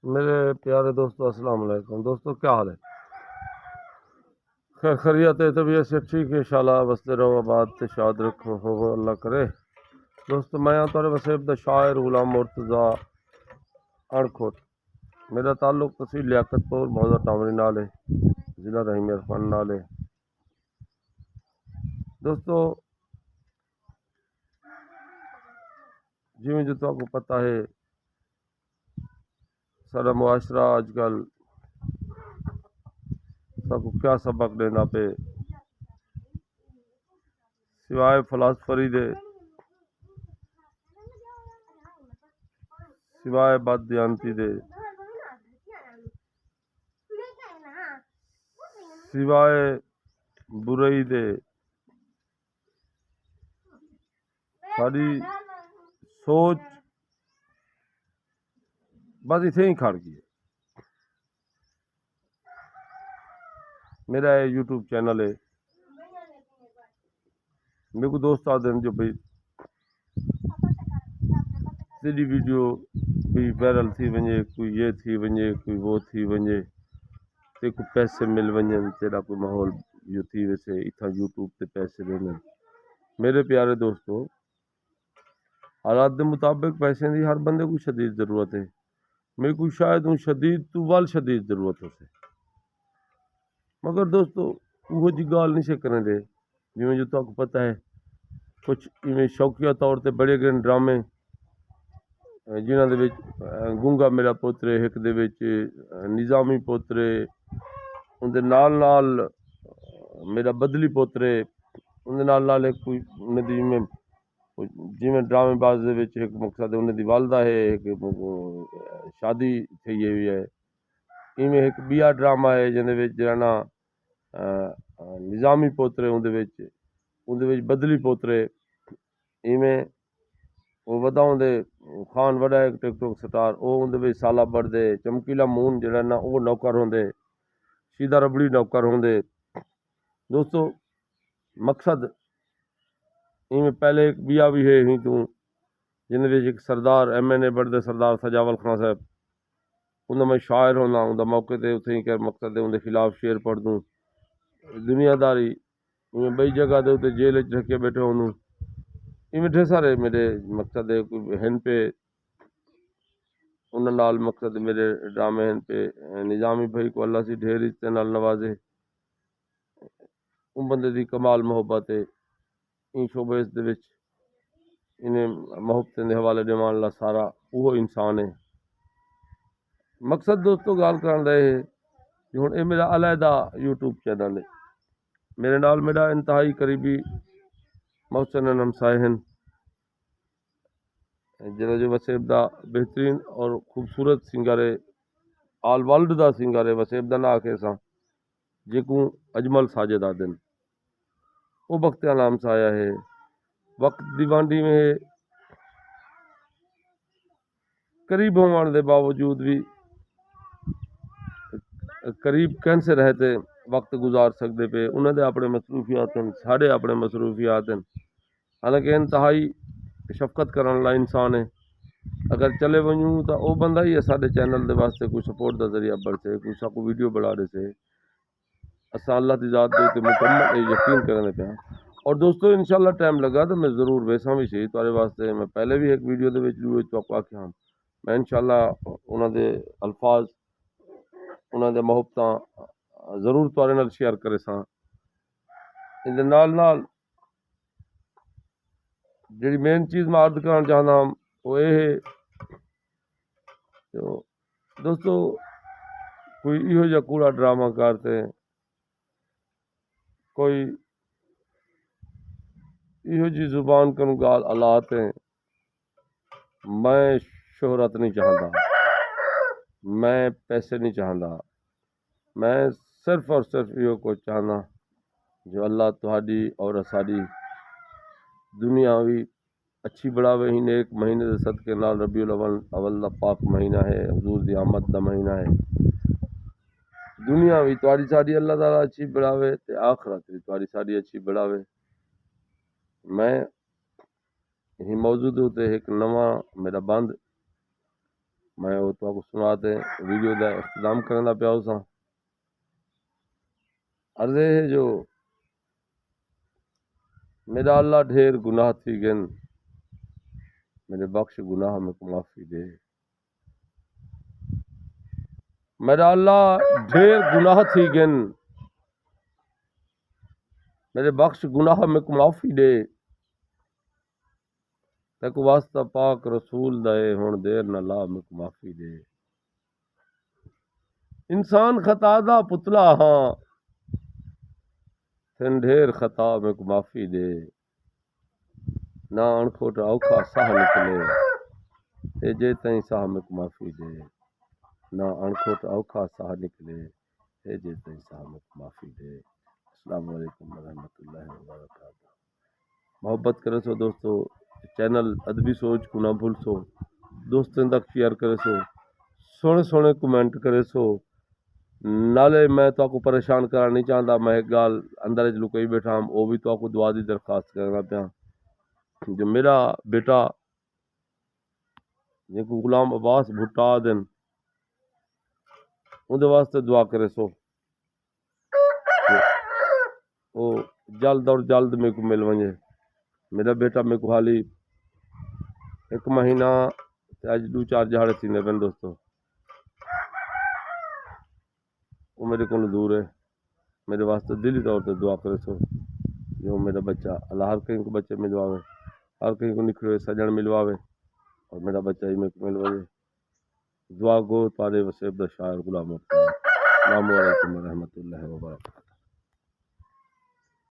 میرے پیارے دوستو السلام علیکم دوستو، کیا حال ہے؟ خیر خیریت ہے؟ طبیعت سے ٹھیک ہے انشاءاللہ، بستے رہو آباد تے شاد رکھو ہو اللہ کرے۔ دوستو میں ہاں تھوڑے وسیب دا شاعر غلام مرتضی اڑکھوٹ۔ میرا تعلق تحصیل لیاقت پور موضع ٹامری نال ہے، ضلع رحیم عرفان نال ہے۔ دوستو جی جو تو آپ کو پتہ ہے سارا معاشرہ آج کل سب کو کیا سبق دینا پہ سوائے فلاسفری دے، سوائے بد دیانتی دے، سوائے برائی دے، ساری سوچ بس اتنے ہی کھڑ گئی ہے۔ میرا یہ یوٹیوب چینل ہے، میرے کو دوست آتے ہیں جو بھائی تیری ویڈیو بھی وائرل تھی ونجے، کوئی یہ تھی ونجے، کوئی وہ تھی ونجے، تے کو پیسے مل ونجن، تیرا کوئی ماحول جو تھی ویسے اتنا یوٹیوب تے پیسے دینے۔ میرے پیارے دوستو، حالات دے مطابق پیسے دی ہر بندے کو شدید ضرورت ہے، میرے کو شاید ان شدید تو وال شدید ضرورت ہو سے، مگر دوستو وہ جی گال نہیں سے کرنے دے جی جو تو آپ کو پتہ ہے کچھ ایویں شوقیہ طور تے بڑے گئے ڈرامے جنہاں دے وچ گونگا میرا پوترے، ایک دے وچ نظامی پوترے، ان دے نال میرا بدلی پوترے، ان دے نال ایک کوئی انہاں دی جویں ڈرامے باز دے وچ ایک مقصد انہاں دی والدہ ہے، ایک شادی تھی ہوئی ہے، ایویں ایک بیا ڈرامہ ہے جن دے وچ جڑا نظامی پوترے ان دے وچ بدلی پوترے، ایویں وہ وڈاؤں دے خان وڈا ایک ٹک ٹاک سٹار او ان دے وچ سالہ بڑھدے، چمکیلا مون جڑا نا وہ نوکر ہوندے، سیدھا ربڑی نوکر ہوندے۔ دوستو مقصد ایویں پہلے ایک بیا بھی ہے ہی تو جن وچ ایک سردار ایم این اے بڑھدے سردار سجاول خان صاحب، انہاں میں شاعر ہونا ان دا موقع تے اتھے ہی کہ مقصد ہے ان دے خلاف شعر پڑھ دوں، دنیا داری ایویں بئی جگہ دے تے جیل وچ رکھے بیٹھے ہونوں، ایویں ڈھیر سارے میرے مقصد ہے کوئی ہن پہ انہاں نال مقصد میرے ڈرامے ہن پہ نظامی بھائی کو اللہ سی ڈھیر عزت نال نوازے، ان بندے دی کمال محبت ہے، ان شعبے دے وچ انہیں محبت دے حوالے دیوان اللہ سارا وہ انسان ہے۔ مقصد دوستو گال کرن رہے ہے کہ ہن اے میرا علیحدہ یوٹیوب چینل ہے، میرے نال میرا انتہائی قریبی محسن ہمسائے ہیں جنہاں جو وسیب دا بہترین اور خوبصورت سنگر ہے، آل ورلڈ دا سنگر ہے، وسیب دا نا آکھے ساں جیکوں اجمل ساجد آدن، وہ بختیاں نام سایا ہے، وقت دی وانڈی میں قریب ہونے دے باوجود بھی قریب کہن سے رہتے وقت گزار سکتے پہ، انہوں دے اپنے مصروفیات ہیں، ساڑھے اپنے مصروفیات ہیں، حالانکہ انتہائی شفقت کرنے والا انسان ہے، اگر چلے ونجوں تو وہ بندہ ہی ہے سارے چینل دے واسطے کوئی سپورٹ دا ذریعہ بڑھ سے، کوئی سا کو ویڈیو بڑھا دے سے، اساں اللہ دی ذات دے تے مکمل یقین کرنے پہ۔ اور دوستو انشاءاللہ ٹائم لگا تو میں ضرور ویسا بھی سی تارے واسطے، میں پہلے بھی ایک ویڈیو دے وچ جو چوکا کیا میں انشاءاللہ انہاں دے الفاظ انہاں دے محبتاں ضرور تارے نال شیئر کرے ساں۔ ان دے نال جڑی مین چیز میں عرض کرنا چاہنا ہوں وہ یہ ہے کہ دوستو کوئی ایہو جا کوڑا ڈرامہ کرتے ہیں، کوئی ایہو جی زبان کنو گال آلات ہیں، میں شہرت نہیں چاہتا، میں پیسے نہیں چاہتا، میں صرف اور صرف یہ کو چاہنا جو اللہ تہاڈی اور اساڈی دنیاوی اچھی بڑھاوے ہی نیک مہینے دے صدقے نال ربیع الاول دا پاک مہینہ ہے، حضور دی آمد دا مہینہ ہے، دنیا بھی تہاڈی ساڈی اللہ تعالیٰ اچھی بڑھاوے تے آخرت بھی تہاڈی ساڈی اچھی بڑھاوے۔ میں ہی موجود ہوتے ایک نواں میرا بند میں وہ تو آپ کو سناتے ویڈیو کا اختتام کرنا پیا اساں عرض ہے جو میرا اللہ ڈھیر گناہ تھی گن میرے بخش گناہ میں کو معافی دے میرا اللہ ڈھیر گناہ تھی گن میرے بخش گناہ میں کو معافی دے تک واسطہ پاک رسول دے ہن دیر نہ لا میں کو معافی دے انسان خطا دا پتلا ہاں تھن ڈھیر خطا میں کو معافی دے نہ اڑکھوٹ اوکھا ساہ نکلے اے جے تائیں ساہ میں کو معافی دے نہ اڑکھوٹ اوکھا ساہ نکلے اے جے تائیں ساہ میں کو معافی دے السلام علیکم ورحمۃ اللہ وبرکاتہ محبت کرے سو دوستو چینل ادبی سوچ کو نہ بھول سو دوستوں تک شیئر کرے سو سونے سونے کمنٹ کرے سو نالے میں تو کو پریشان کرنا نہیں چاہتا میں ایک گال اندر لکئی بیٹھا ہوں وہ بھی تو کو دعا دی درخواست کرنا پیا جو میرا بیٹا جن کو غلام عباس بھٹا دن اندر واسطے دعا کرے سو وہ جلد اور جلد میرے کو مل ونجے میرا بیٹا میرے کو حالی ایک مہینہ اج 2-4 جہاڑے تھیندے پن دوستو وہ میرے کو دور ہے میرے واسطے دلی طور پہ دعا کرے سو جو میرا بچہ اللہ ہر کہیں کو بچے ملواوے ہر کہیں کو نکھڑے سجن ملواوے اور میرا بچہ ہی میرے کو ملواوے دعا گو تارے وسیب دا شاعر غلام السلام علیکم ورحمۃ اللہ وبرکاتہ